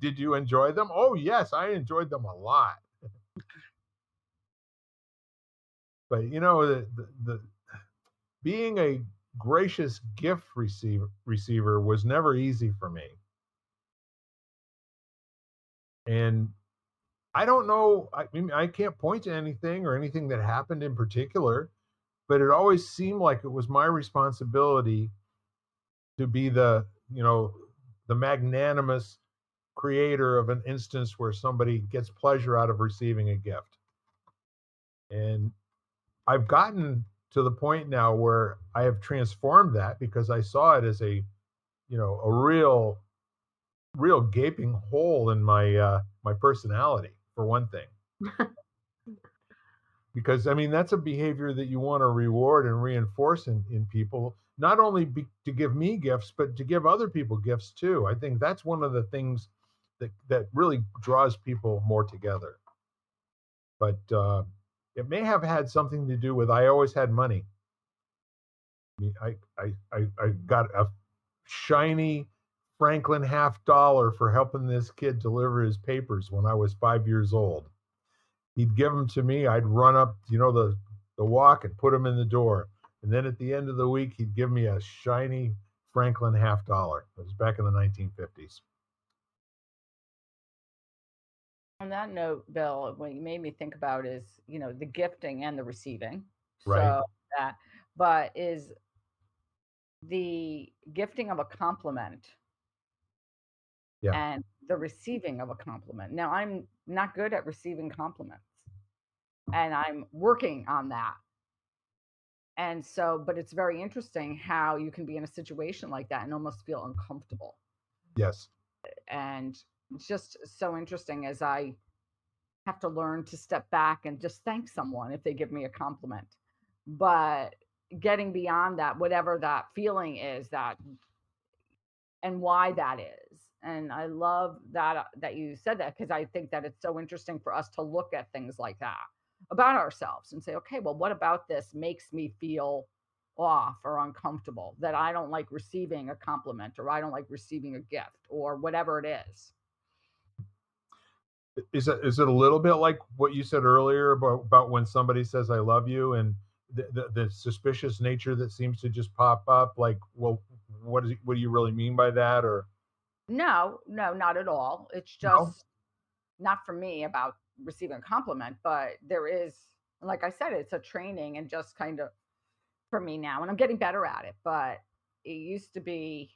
Did you enjoy them? Oh, yes, I enjoyed them a lot. But the being a gracious gift receiver was never easy for me. And I don't know. I mean, I can't point to anything or anything that happened in particular, but it always seemed like it was my responsibility to be the magnanimous creator of an instance where somebody gets pleasure out of receiving a gift. And I've gotten to the point now where I have transformed that because I saw it as a real gaping hole in my personality, for one thing. Because I mean that's a behavior that you want to reward and reinforce in people, not only to give me gifts but to give other people gifts too. I think that's one of the things that really draws people more together. But it may have had something to do with I always had money. I mean, I got a shiny Franklin half dollar for helping this kid deliver his papers when I was 5 years old. He'd give them to me. I'd run up, the walk and put them in the door. And then at the end of the week, he'd give me a shiny Franklin half dollar. It was back in the 1950s, On that note, Bill, what you made me think about is, the gifting and the receiving. right? So that, but is the gifting of a compliment Yeah. and the receiving of a compliment. Now, I'm not good at receiving compliments, and I'm working on that. And so, but it's very interesting how you can be in a situation like that and almost feel uncomfortable. Yes. And it's just so interesting as I have to learn to step back and just thank someone if they give me a compliment. But getting beyond that, whatever that feeling is, that and why that is. And I love that you said that, because I think that it's so interesting for us to look at things like that about ourselves and say, okay, well, what about this makes me feel off or uncomfortable, that I don't like receiving a compliment, or I don't like receiving a gift, or whatever it is. Is it a little bit like what you said earlier about when somebody says I love you, and the suspicious nature that seems to just pop up? Like, well, what do you really mean by that? Or No, no, not at all. It's no? just not for me about receiving a compliment, but there is, like I said, it's a training and just kind of for me now, and I'm getting better at it, but it used to be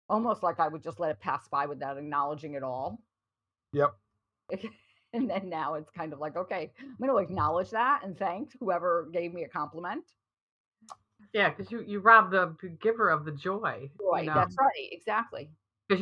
almost like I would just let it pass by without acknowledging it all. Yep. And then now it's kind of like, okay, I'm going to acknowledge that and thank whoever gave me a compliment. Yeah, because you rob the giver of the joy, Right. That's right. Exactly. because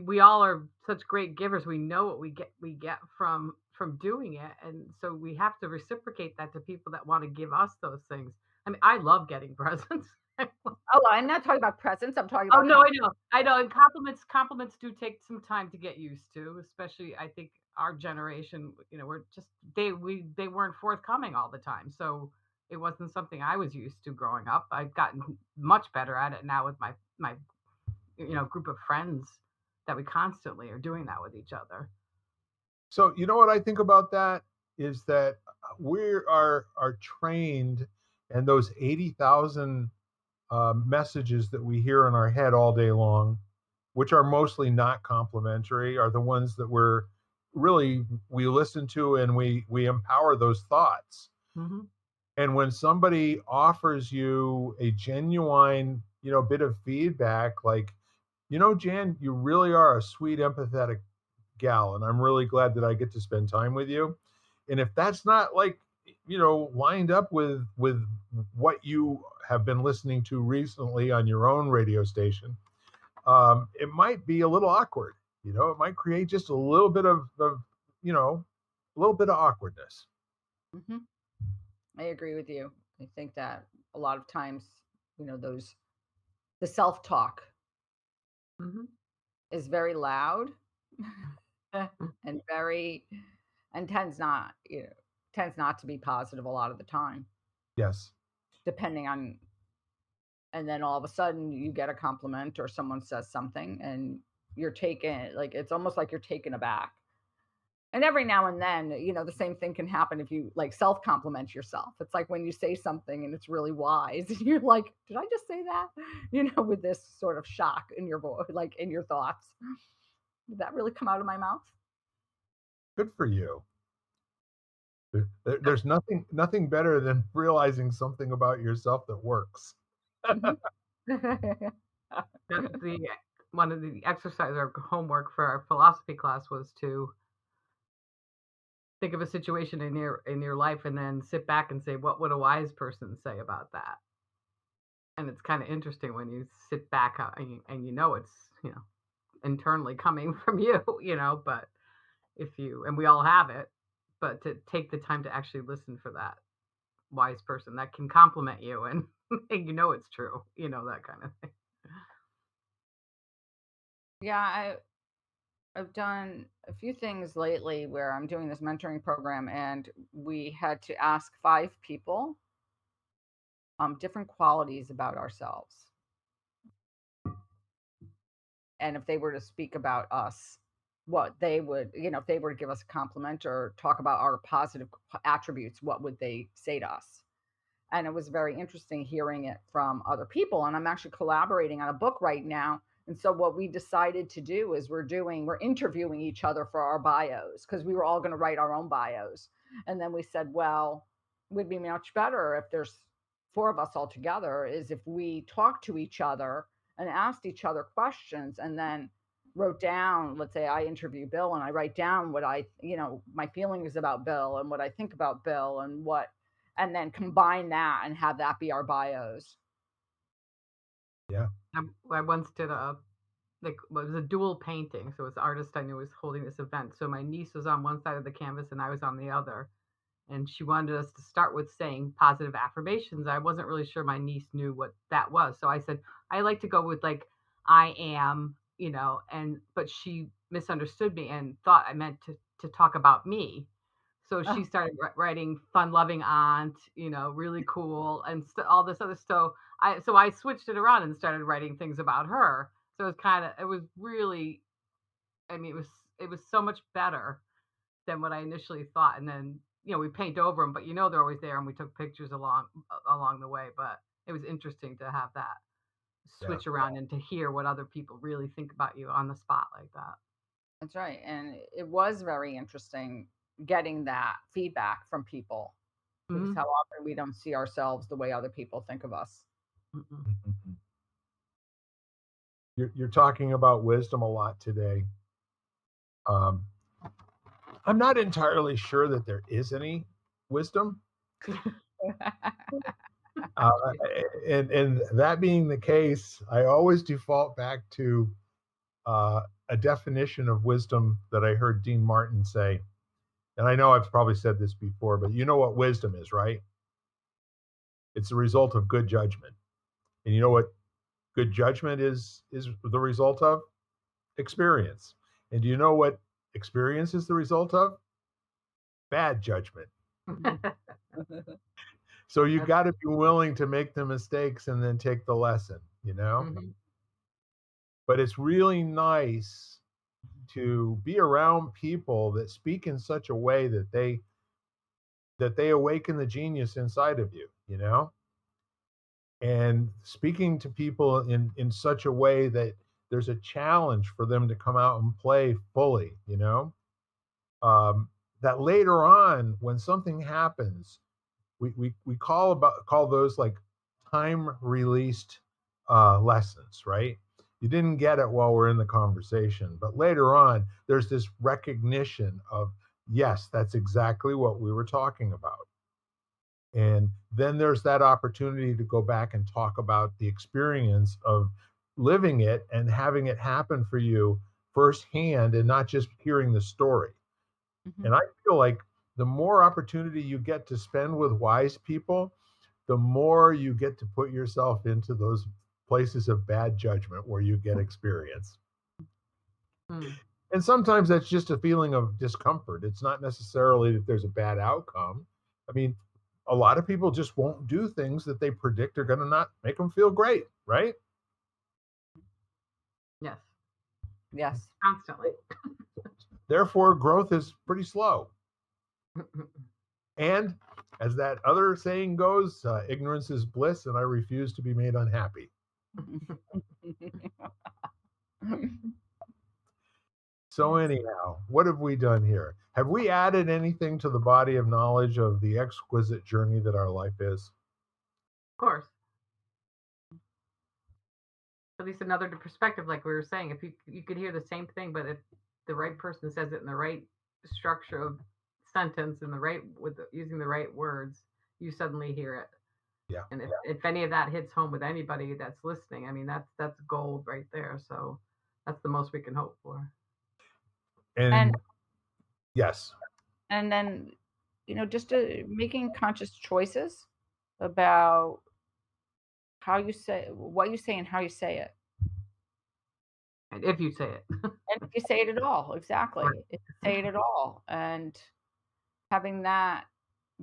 we all are such great givers. We know what we get from doing it, and so we have to reciprocate that to people that want to give us those things. I mean, I love getting presents. Oh, I'm not talking about presents. I'm talking Oh about no, I know, and compliments do take some time to get used to, especially I think our generation. We're just they weren't forthcoming all the time, so it wasn't something I was used to growing up. I've gotten much better at it now with my group of friends that we constantly are doing that with each other. So you know what I think about that is that we are trained, and those 80,000 messages that we hear in our head all day long, which are mostly not complimentary, are the ones that we listen to, and we empower those thoughts. Hmm. And when somebody offers you a genuine, bit of feedback, like, Jan, you really are a sweet, empathetic gal, and I'm really glad that I get to spend time with you. And if that's not like, lined up with what you have been listening to recently on your own radio station, it might be a little awkward. It might create just a little bit of a little bit of awkwardness. hmm I agree with you. I think that a lot of times, those the self talk Hmm. is very loud and very and tends not to be positive a lot of the time, Yes. depending on. And then all of a sudden you get a compliment or someone says something and you're taken, like it's almost like you're taken aback. And every now and then, the same thing can happen if you like self compliment yourself. It's like when you say something and it's really wise, and you're like, did I just say that? With this sort of shock in your voice, like in your thoughts. Did that really come out of my mouth? Good for you. There's nothing better than realizing something about yourself that works. Mhm. The one of the exercise or homework for our philosophy class was to think of a situation in your life and then sit back and say, what would a wise person say about that? And it's kind of interesting when you sit back and it's internally coming from you, but if you and we all have it, but to take the time to actually listen for that wise person that can compliment you and, and it's true, that kind of thing. Yeah, I've done a few things lately where I'm doing this mentoring program, and we had to ask 5 people different qualities about ourselves. And if they were to speak about us, what they would, if they were to give us a compliment or talk about our positive attributes, what would they say to us? And it was very interesting hearing it from other people. And I'm actually collaborating on a book right now. And so what we decided to do is we're interviewing each other for our bios, because we were all going to write our own bios. And then we said, well, it would be much better if there's four of us all together, is if we talked to each other and asked each other questions, and then wrote down, let's say I interview Bill and I write down what my feelings about Bill and what I think about Bill, and then combine that and have that be our bios. Yeah. I once did it was a dual painting. So it was the artist I knew was holding this event. So my niece was on one side of the canvas and I was on the other. And she wanted us to start with saying positive affirmations. I wasn't really sure my niece knew what that was. So I said, I like to go with like, I am, but she misunderstood me and thought I meant to talk about me. So she Oh, started writing fun loving aunt, really cool and all this other stuff. I switched it around and started writing things about her. So it was really, I mean, it was so much better than what I initially thought. And then, we paint over them, but they're always there, and we took pictures along the way. But it was interesting to have that Yeah. switch around and to hear what other people really think about you on the spot like that. that's right. And it was very interesting getting that feedback from people, because Hmm. how often we don't see ourselves the way other people think of us. Mhm. You're talking about wisdom a lot today. Um, I'm not entirely sure that there is any wisdom. Uh, and that being the case, I always default back to a definition of wisdom that I heard Dean Martin say. And I know I've probably said this before, but you know what wisdom is, right? It's the result of good judgment. And you know what good judgment is the result of? Experience. And do you know what experience is the result of? Bad judgment. So you That's got to be willing to make the mistakes and then take the lesson, you know? hmm But it's really nice to be around people that speak in such a way that they awaken the genius inside of you, you know? And speaking to people in such a way that there's a challenge for them to come out and play fully, you know? Um, that later on when something happens, we call those like time released lessons, right? You didn't get it while we're in the conversation, but later on there's this recognition of, yes, that's exactly what we were talking about. And then there's that opportunity to go back and talk about the experience of living it and having it happen for you firsthand and not just hearing the story. Mhm. And I feel like the more opportunity you get to spend with wise people, the more you get to put yourself into those places of bad judgment where you get experience. Mm. And sometimes that's just a feeling of discomfort. It's not necessarily that there's a bad outcome. I mean, a lot of people just won't do things that they predict are going to not make them feel great, right? Yes, Yes. constantly. Therefore, growth is pretty slow. And as that other saying goes, ignorance is bliss, and I refuse to be made unhappy. So, anyhow, what have we done here? Have we added anything to the body of knowledge of the exquisite journey that our life is? Of course, at least another perspective, like we were saying, if you could hear the same thing, but if the right person says it in the right structure of sentence and using the right words, you suddenly hear it. Yeah. And if any of that hits home with anybody that's listening, I mean that's gold right there. So that's the most we can hope for. and And yes, and then just making conscious choices about how you say what you say and how you say it. And if you say it. And if you say it at all, Right. exactly. If you say it at all, and having that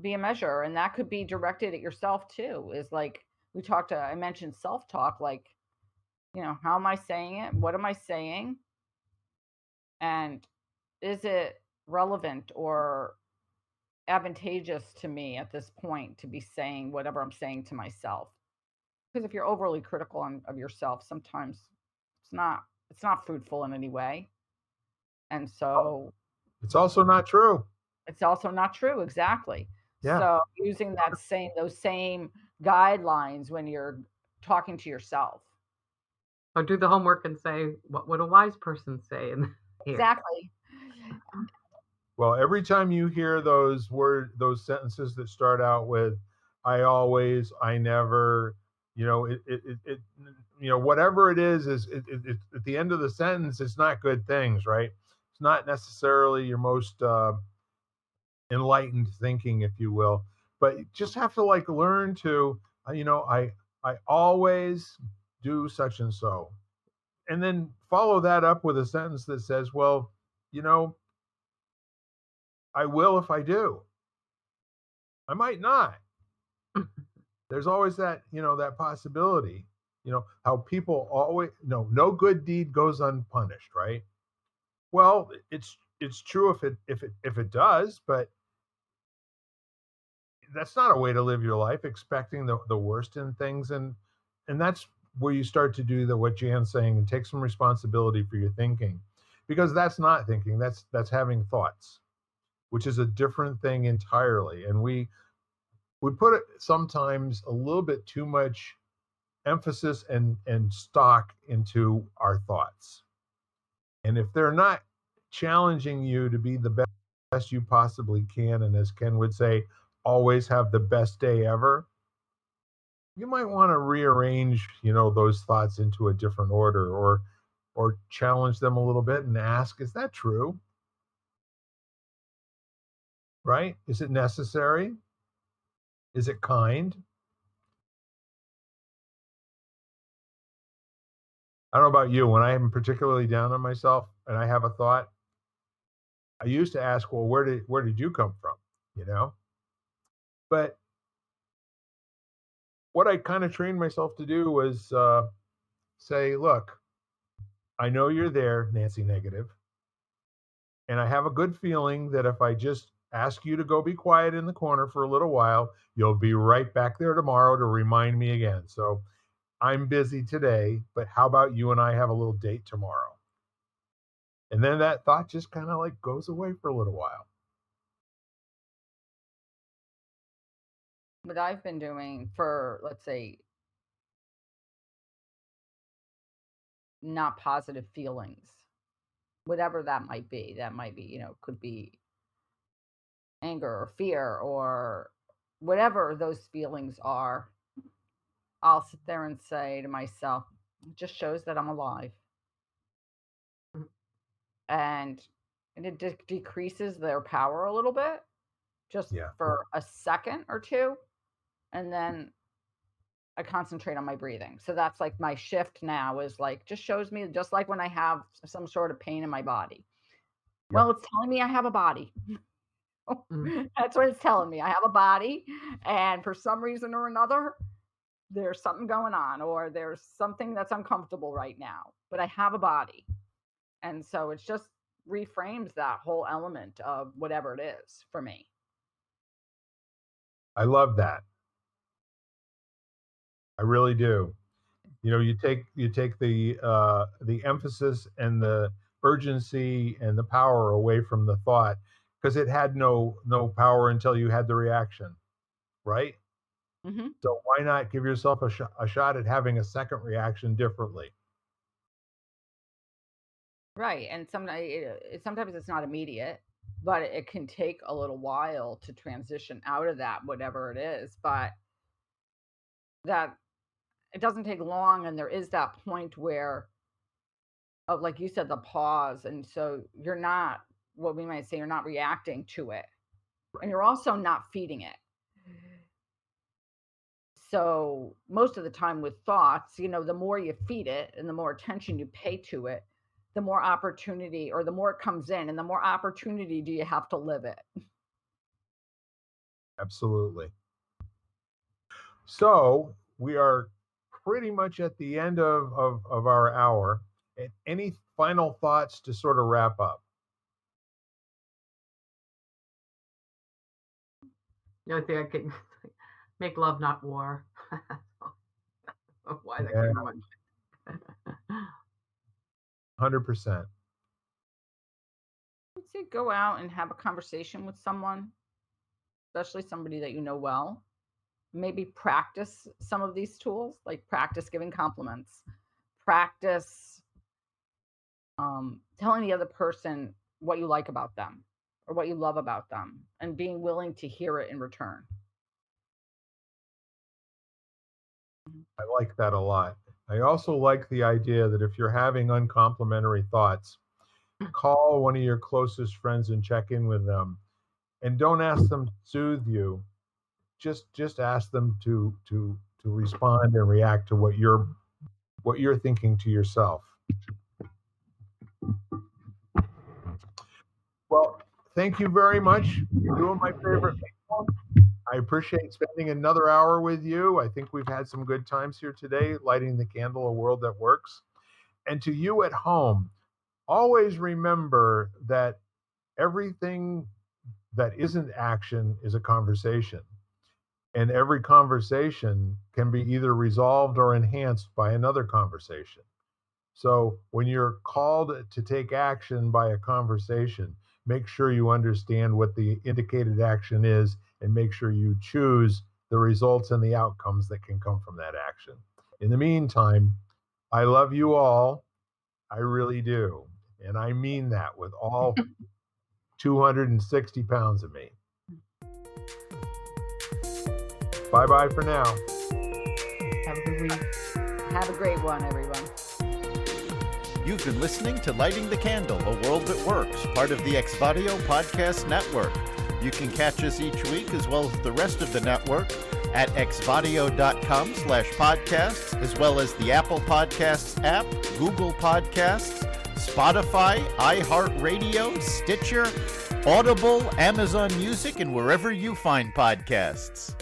be a measure, and that could be directed at yourself too, is like I mentioned self-talk, like, how am I saying it? What am I saying? And is it relevant or advantageous to me at this point to be saying whatever I'm saying to myself? Because if you're overly critical of yourself, sometimes it's not it's not fruitful in any way. And so It's also not true. it's also not true, exactly. Yeah. So using those same guidelines when you're talking to yourself. Or do the homework and say, what would a wise person say in here? Exactly. Well, every time you hear those sentences that start out with "I always," "I never," whatever it is at the end of the sentence, it's not good things, right? It's not necessarily your most enlightened thinking, if you will. But you just have to like learn to, I always do such and so, and then follow that up with a sentence that says, well, you know, I will if I do. I might not. There's always that, that possibility. How people always, no good deed goes unpunished, right? Well, it's true if it does, but that's not a way to live your life, expecting the worst in things. And that's where you start to do the what Jan's saying and take some responsibility for your thinking. Because that's not thinking, that's having thoughts, which is a different thing entirely. And we put it sometimes a little bit too much emphasis and stock into our thoughts. And if they're not challenging you to be the best you possibly can, and as Ken would say, always have the best day ever, you might want to rearrange, those thoughts into a different order, or challenge them a little bit and ask, is that true? Right? Is it necessary? Is it kind? I don't know about you. When I am particularly down on myself and I have a thought, I used to ask, well, where did you come from? You know? But what I kind of trained myself to do was say, look, I know you're there, Nancy Negative, and I have a good feeling that if I just ask you to go be quiet in the corner for a little while, you'll be right back there tomorrow to remind me again. So I'm busy today, but how about you and I have a little date tomorrow? And then that thought just kind of like goes away for a little while. What I've been doing for, let's say, not positive feelings, whatever that might be, could be anger or fear or whatever those feelings are. I'll sit there and say to myself, it just shows that I'm alive. And, and it decreases their power a little bit just Yeah, for a second or two. And then I concentrate on my breathing. So that's like my shift now is like, just shows me, just like when I have some sort of pain in my body. yep. Well, it's telling me I have a body. Mm. That's what it's telling me. I have a body. And for some reason or another, there's something going on, or there's something that's uncomfortable right now, but I have a body. And so it's just reframes that whole element of whatever it is for me. I love that. I really do. You take the emphasis and the urgency and the power away from the thought because it had no power until you had the reaction, right? Hmm. So why not give yourself a shot at having a second reaction differently? Right. And sometimes it's not immediate, but it can take a little while to transition out of that, whatever it is. But that it doesn't take long. And there is that point where, of like you said, the pause. And so you're not, what we might say, you're not reacting to it. And Right. you're also not feeding it. So most of the time with thoughts, the more you feed it and the more attention you pay to it, the more opportunity, or the more it comes in and the more opportunity do you have to live it. Absolutely. So we are pretty much at the end of our hour. And any final thoughts to sort of wrap up? The only thing I can make love, not war. Why that Yeah, came to my mind. 100%. I would say go out and have a conversation with someone, especially somebody that you know well. Maybe practice some of these tools, like practice giving compliments, practice telling the other person what you like about them or what you love about them, and being willing to hear it in return. I like that a lot. I also like the idea that if you're having uncomplimentary thoughts, call one of your closest friends and check in with them. And don't ask them to soothe you. Just ask them to respond and react to what you're thinking to yourself. Well, thank you very much. Two of my favorite people. I appreciate spending another hour with you. I think we've had some good times here today, lighting the candle, a world that works. And to you at home, always remember that everything that isn't action is a conversation. And every conversation can be either resolved or enhanced by another conversation. So when you're called to take action by a conversation, make sure you understand what the indicated action is and make sure you choose the results and the outcomes that can come from that action. In the meantime, I love you all. I really do. And I mean that with all 260 pounds of me. Bye bye for now. Have a good week. Have a great one, everyone. You've been listening to Lighting the Candle, a world that works, part of the Exvadio Podcast Network. You can catch us each week, as well as the rest of the network, at exvadio.com/podcasts, as well as the Apple Podcasts app, Google Podcasts, Spotify, iHeartRadio, Stitcher, Audible, Amazon Music, and wherever you find podcasts.